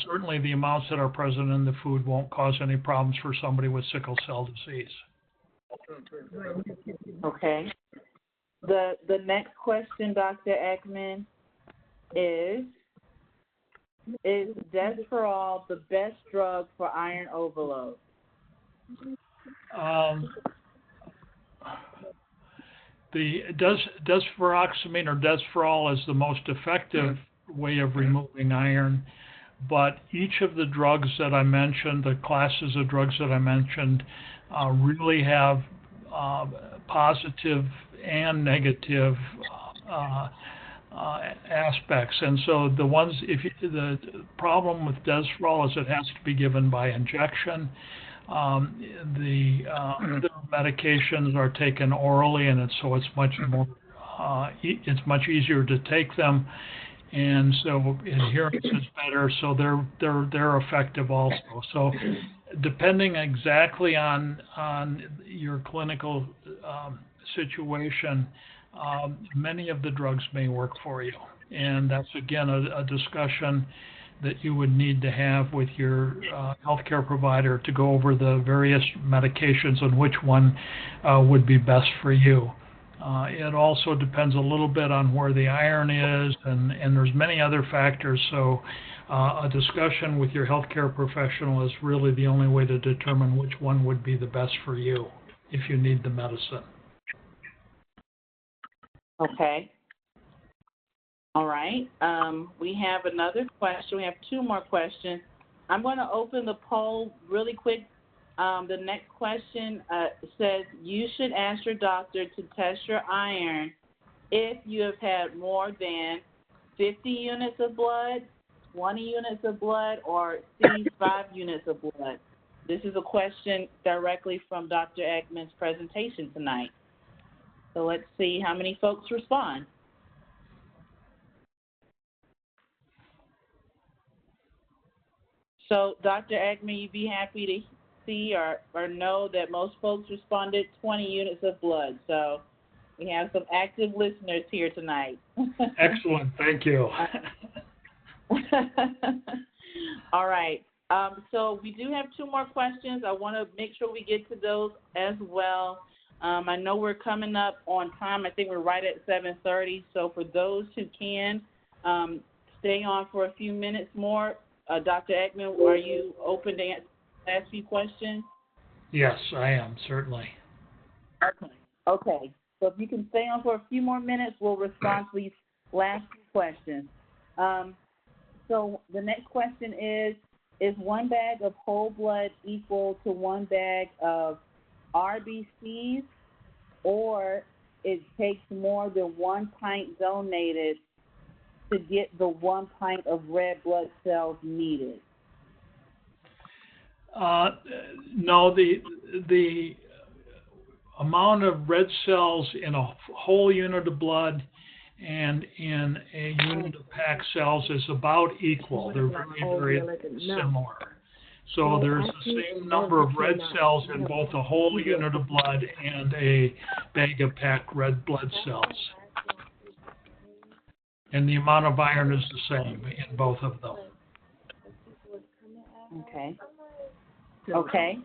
certainly the amounts that are present in the food won't cause any problems for somebody with sickle cell disease. Okay. The next question, Dr. Eckman, is Is Desferal the best drug for iron overload? The desferoxamine or Desferal is the most effective way of removing iron, but each of the drugs that I mentioned, the classes of drugs that I mentioned, really have positive and negative aspects. And so the problem with Desferal is it has to be given by injection. The other medications are taken orally, and so it's much more it's much easier to take them, and so adherence is better. So they're effective also. So depending exactly on your clinical situation, many of the drugs may work for you, and that's again a discussion that you would need to have with your healthcare provider to go over the various medications and which one would be best for you. It also depends a little bit on where the iron is, and there's many other factors. So a discussion with your healthcare professional is really the only way to determine which one would be the best for you if you need the medicine. Okay. All right. We have another question. We have two more questions. I'm going to open the poll really quick. The next question says, you should ask your doctor to test your iron if you have had more than 50 units of blood, 20 units of blood, or 5 units of blood. This is a question directly from Dr. Eckman's presentation tonight. So let's see how many folks respond. So, Dr. Eckman, you'd be happy to see or know that most folks responded 20 units of blood. So we have some active listeners here tonight. Excellent. Thank you. All right. So we do have two more questions. I want to make sure we get to those as well. I know we're coming up on time. I think we're right at 7:30. So for those who can stay on for a few minutes more, Dr. Eckman, are you open to ask few questions? Yes, I am, certainly. Okay. So if you can stay on for a few more minutes, we'll respond to these last few questions. So the next question is 1 bag of whole blood equal to 1 bag of RBCs, or it takes more than 1 pint donated to get the 1 pint of red blood cells needed? No, the amount of red cells in a whole unit of blood and in a unit of packed cells is about equal. They're very, very similar. So there's the same number of red cells in both a whole unit of blood and a bag of packed red blood cells. And the amount of iron is the same in both of them. Okay. Okay.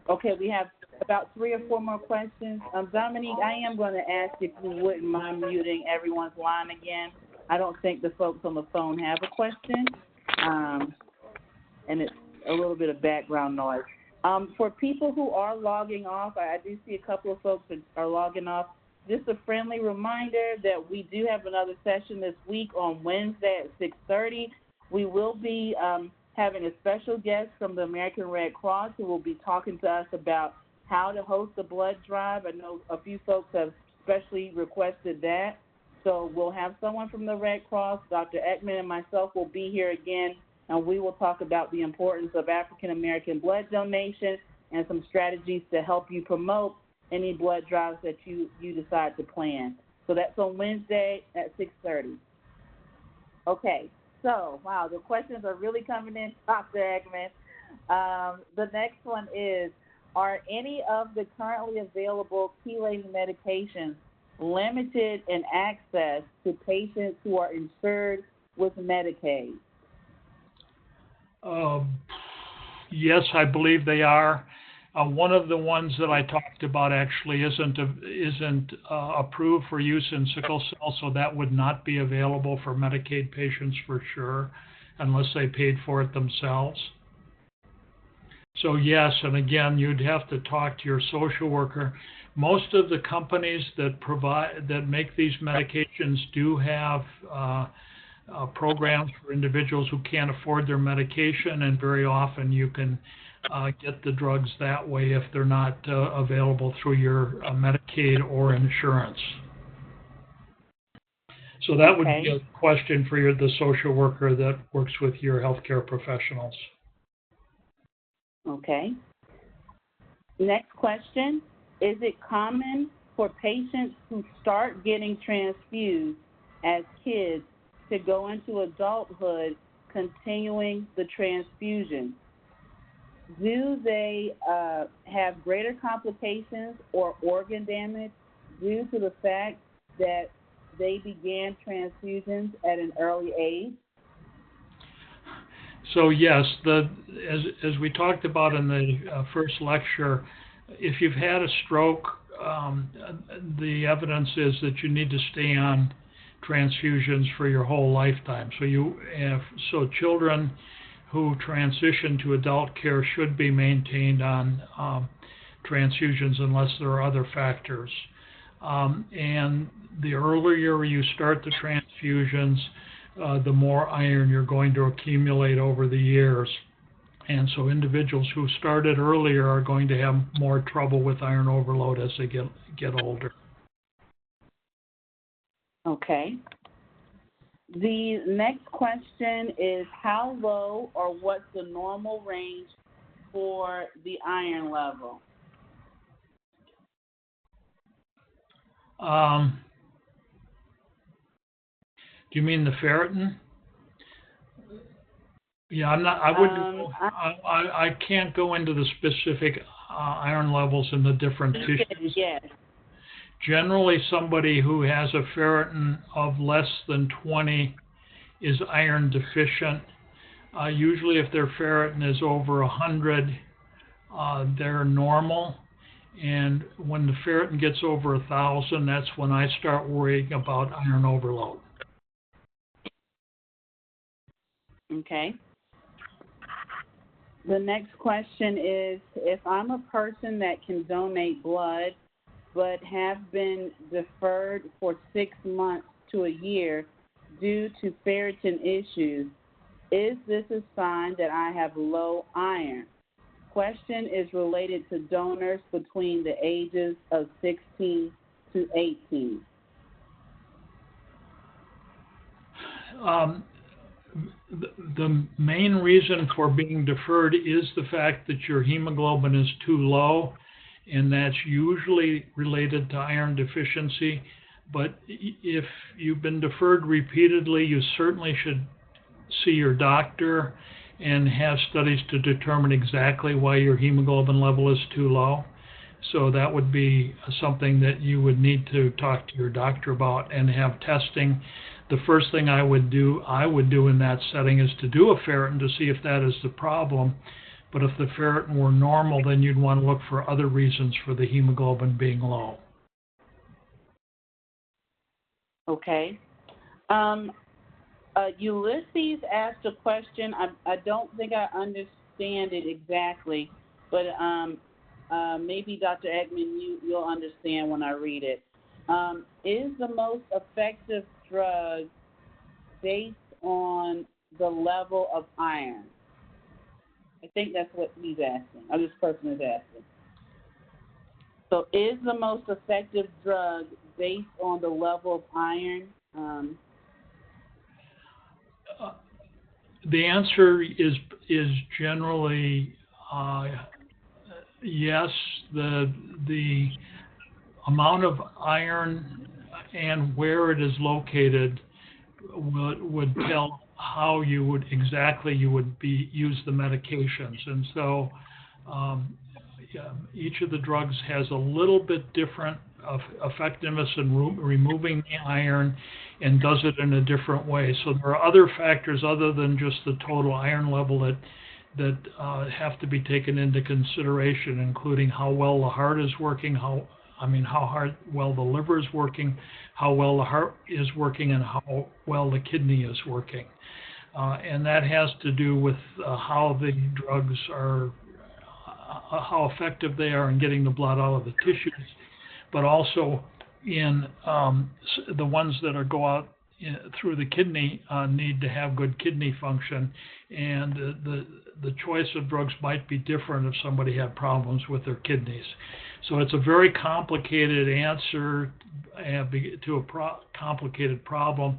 Okay, we have about 3 or 4 more questions. Dominique, I am going to ask if you wouldn't mind muting everyone's line again. I don't think the folks on the phone have a question, and it's a little bit of background noise. For people who are logging off, I do see a couple of folks that are logging off. Just a friendly reminder that we do have another session this week on Wednesday at 6:30. We will be having a special guest from the American Red Cross who will be talking to us about how to host a blood drive. I know a few folks have specially requested that. So we'll have someone from the Red Cross. Dr. Eckman and myself will be here again, and we will talk about the importance of African American blood donation and some strategies to help you promote any blood drives that you decide to plan. So that's on Wednesday at 6:30. Okay, so, wow, the questions are really coming in, Dr. Eckman. The next one is, are any of the currently available chelating medications limited in access to patients who are insured with Medicaid? Yes, I believe they are. One of the ones that I talked about actually isn't approved for use in sickle cell, so that would not be available for Medicaid patients for sure, unless they paid for it themselves. So yes, and again, you'd have to talk to your social worker. Most of the companies that make these medications do have programs for individuals who can't afford their medication, and very often you can get the drugs that way if they're not available through your Medicaid or insurance. So that would be a question for the social worker that works with your healthcare professionals. Okay. Next question. Is it common for patients who start getting transfused as kids to go into adulthood continuing the transfusion? Do they have greater complications or organ damage due to the fact that they began transfusions at an early age? So yes, as we talked about in the first lecture, if you've had a stroke, the evidence is that you need to stay on transfusions for your whole lifetime. So children who transition to adult care should be maintained on transfusions unless there are other factors. And the earlier you start the transfusions, the more iron you're going to accumulate over the years. And so individuals who started earlier are going to have more trouble with iron overload as they get older. Okay. The next question is, how low or what's the normal range for the iron level? Do you mean the ferritin? Yeah, I can't go into the specific iron levels in the different tissues. Yes. Generally, somebody who has a ferritin of less than 20 is iron deficient. Usually, if their ferritin is over 100, they're normal. And when the ferritin gets over 1,000, that's when I start worrying about iron overload. Okay. The next question is, if I'm a person that can donate blood but have been deferred for 6 months to a year due to ferritin issues, is this a sign that I have low iron? Question is related to donors between the ages of 16 to 18. The main reason for being deferred is the fact that your hemoglobin is too low, and that's usually related to iron deficiency. But if you've been deferred repeatedly, you certainly should see your doctor and have studies to determine exactly why your hemoglobin level is too low. So that would be something that you would need to talk to your doctor about and have testing. The first thing I would do in that setting is to do a ferritin to see if that is the problem. But if the ferritin were normal, then you'd want to look for other reasons for the hemoglobin being low. Okay. Ulysses asked a question. I don't think I understand it exactly, but maybe Dr. Eckman, you'll understand when I read it. Is the most effective drug based on the level of iron? I think that's what he's asking, or this person is asking. So is the most effective drug based on the level of iron? The answer is generally yes. The amount of iron and where it is located would tell how you would use the medications. And so each of the drugs has a little bit different effectiveness in removing the iron and does it in a different way. So there are other factors other than just the total iron level that have to be taken into consideration, including how well the heart is working, how well the liver is working, how well the heart is working, and how well the kidney is working. And that has to do with how the drugs are, how effective they are in getting the blood out of the tissues, but also in the ones that go out through the kidney need to have good kidney function, and the choice of drugs might be different if somebody had problems with their kidneys. So it's a very complicated answer to a complicated problem,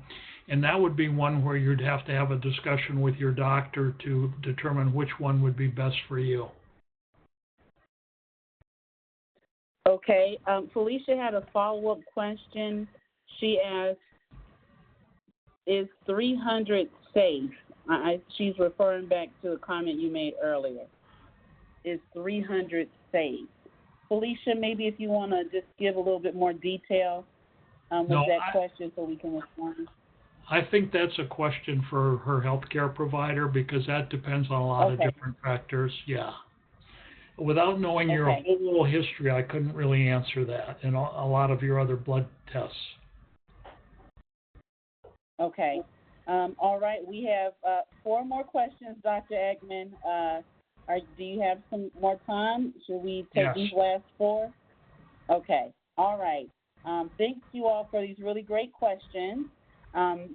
and that would be one where you'd have to have a discussion with your doctor to determine which one would be best for you. Okay, Felicia had a follow-up question. She asked, is 300 safe? She's referring back to a comment you made earlier. Is 300 safe? Felicia, maybe if you want to just give a little bit more detail with that question so we can respond. I think that's a question for her healthcare provider, because that depends on a lot of different factors. Yeah. Without knowing your whole history, I couldn't really answer that, and a lot of your other blood tests. Okay. All right. We have 4 more questions, Dr. Eckman. Do you have some more time? Should we take these last 4? Okay. All right. Thanks you all for these really great questions.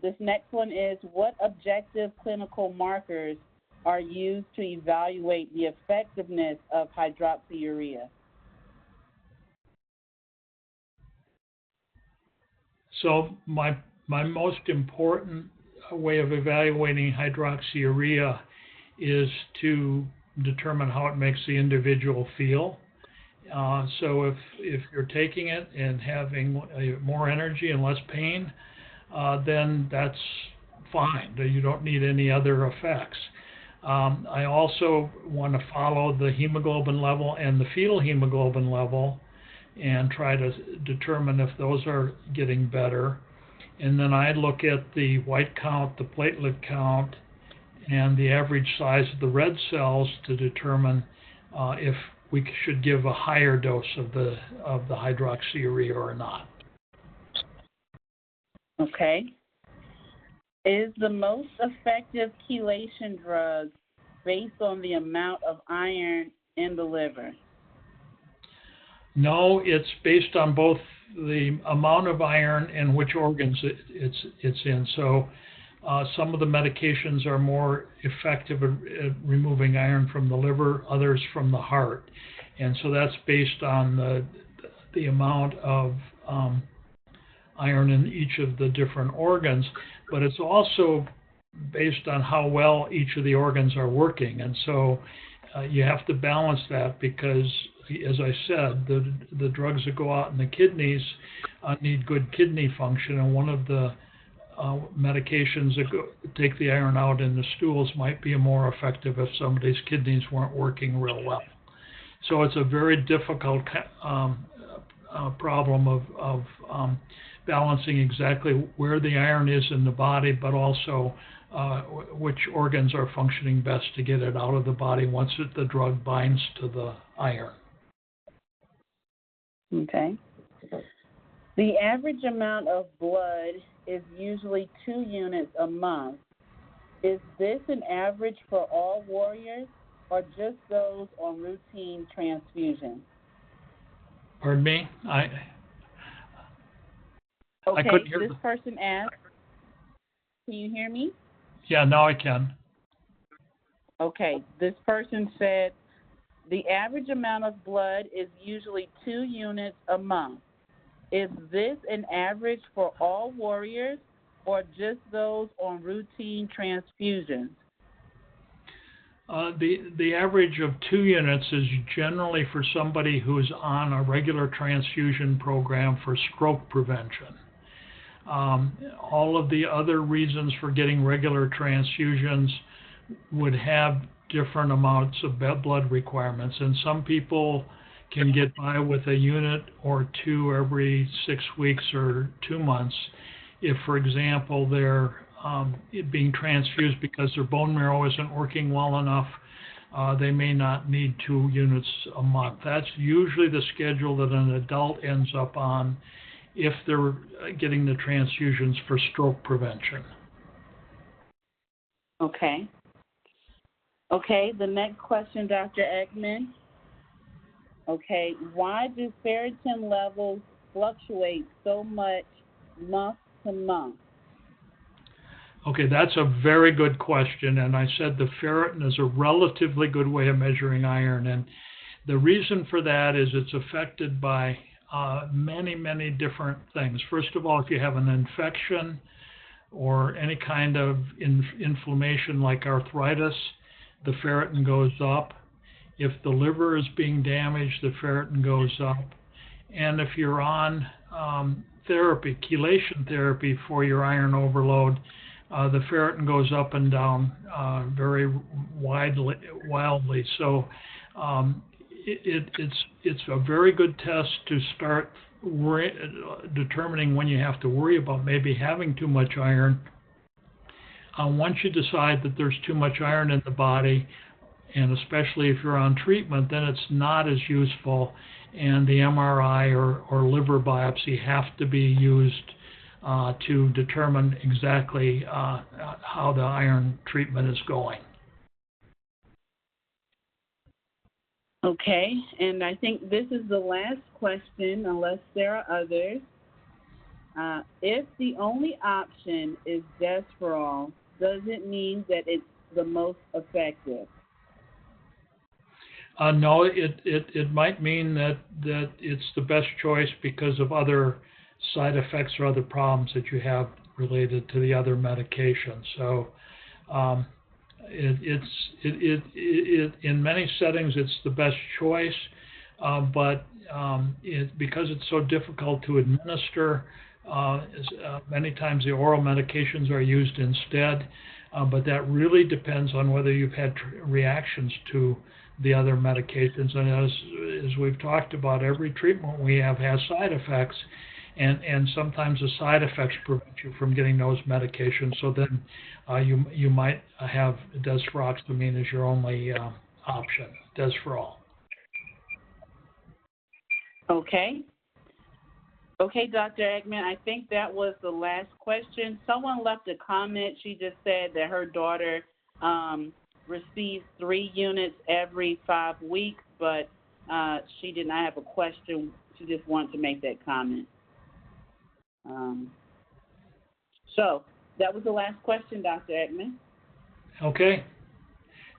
This next one is, what objective clinical markers are used to evaluate the effectiveness of hydroxyurea? So my most important way of evaluating hydroxyurea is to determine how it makes the individual feel. So if you're taking it and having more energy and less pain, then that's fine. You don't need any other effects. I also want to follow the hemoglobin level and the fetal hemoglobin level and try to determine if those are getting better. And then I look at the white count, the platelet count, and the average size of the red cells to determine if we should give a higher dose of the hydroxyurea or not. Okay. Is the most effective chelation drug based on the amount of iron in the liver? No, it's based on both the amount of iron and which organs it's in. So some of the medications are more effective at removing iron from the liver, others from the heart. And so that's based on the amount of iron in each of the different organs, but it's also based on how well each of the organs are working. And so you have to balance that, because, as I said, the drugs that go out in the kidneys need good kidney function, and one of the medications that take the iron out in the stools might be more effective if somebody's kidneys weren't working real well. So it's a very difficult problem of balancing exactly where the iron is in the body, but also which organs are functioning best to get it out of the body once the drug binds to the iron. Okay. The average amount of blood is usually 2 units a month. Is this an average for all warriors or just those on routine transfusions? Pardon me? I Okay, couldn't hear this person asked, can you hear me? Yeah, now I can. Okay, this person said the average amount of blood is usually 2 units a month. Is this an average for all warriors or just those on routine transfusions? The average of 2 units is generally for somebody who's on a regular transfusion program for stroke prevention. All of the other reasons for getting regular transfusions would have different amounts of blood requirements, and some people can get by with a unit or 2 every 6 weeks or 2 months if, for example, they're being transfused because their bone marrow isn't working well enough, they may not need 2 units a month. That's usually the schedule that an adult ends up on if they're getting the transfusions for stroke prevention. Okay. Okay, the next question, Dr. Eckman. Okay, why do ferritin levels fluctuate so much month to month? Okay, that's a very good question, and I said the ferritin is a relatively good way of measuring iron, and the reason for that is it's affected by many, many different things. First of all, if you have an infection or any kind of inflammation like arthritis, the ferritin goes up. If the liver is being damaged, the ferritin goes up. And if you're on therapy, chelation therapy for your iron overload, the ferritin goes up and down very wildly. So it's a very good test to start determining when you have to worry about maybe having too much iron. Once you decide that there's too much iron in the body, and especially if you're on treatment, then it's not as useful, and the MRI or liver biopsy have to be used to determine exactly how the iron treatment is going. Okay, and I think this is the last question, unless there are others. If the only option is Desferol, does it mean that it's the most effective? No, it might mean that it's the best choice because of other side effects or other problems that you have related to the other medications. So in many settings it's the best choice, but because it's so difficult to administer, many times the oral medications are used instead, but that really depends on whether you've had reactions to the other medications. And as we've talked about, every treatment we have has side effects, and sometimes the side effects prevent you from getting those medications. So then you might have desferoxamine as your only option, Desferol. Okay. Okay, Dr. Eckman, I think that was the last question. Someone left a comment. She just said that her daughter receives 3 units every 5 weeks, but she did not have a question. She just wanted to make that comment. So that was the last question, Dr. Eckman. Okay.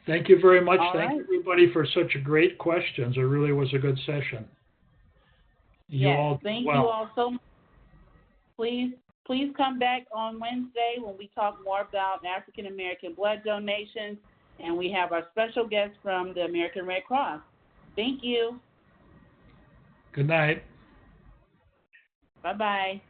Thank you very much. Thank you, everybody, for such great questions. It really was a good session. Thank you all so much. Please come back on Wednesday when we talk more about African American blood donations, and we have our special guest from the American Red Cross. Thank you. Good night. Bye-bye.